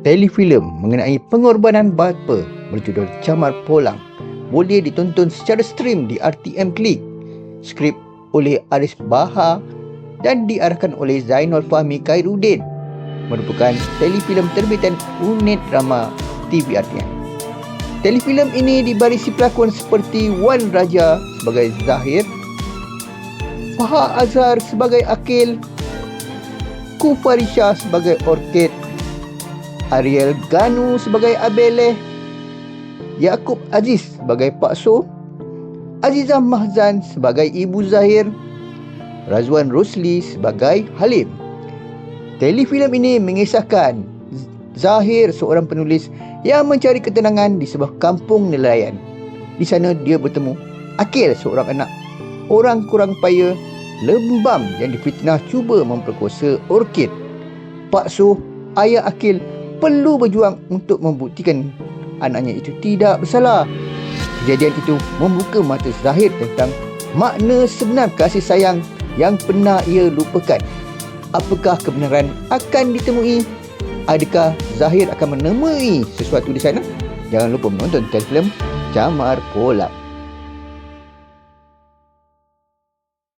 telefilm mengenai pengorbanan bapa berjudul Camar Polang boleh ditonton secara stream di RTM Klik. Skrip oleh Aris Baha dan diarahkan oleh Zainul Fahmi Khairuddin. Merupakan telefilm terbitan unit drama TV RTM. Telefilm ini dibarisi pelakon seperti Wan Raja sebagai Zahir, Fahad Azhar sebagai Akil, Kufarisha sebagai Orchid, Ariel Ganu sebagai Abeleh, Yaakob Aziz sebagai Pak So, Azizah Mahzan sebagai Ibu Zahir, Razwan Rosli sebagai Halim. Telefilm ini mengisahkan Zahir, seorang penulis yang mencari ketenangan di sebuah kampung nelayan. Di sana dia bertemu Akil, seorang anak orang kurang payah, lembam yang difitnah cuba memperkosa Orchid. Pak So, ayah Akil, perlu berjuang untuk membuktikan anaknya itu tidak bersalah. Kejadian itu membuka mata Zahir tentang makna sebenar kasih sayang yang pernah ia lupakan. Apakah kebenaran akan ditemui? Adakah Zahir akan menemui sesuatu di sana? Jangan lupa menonton telefilm Camar Polang.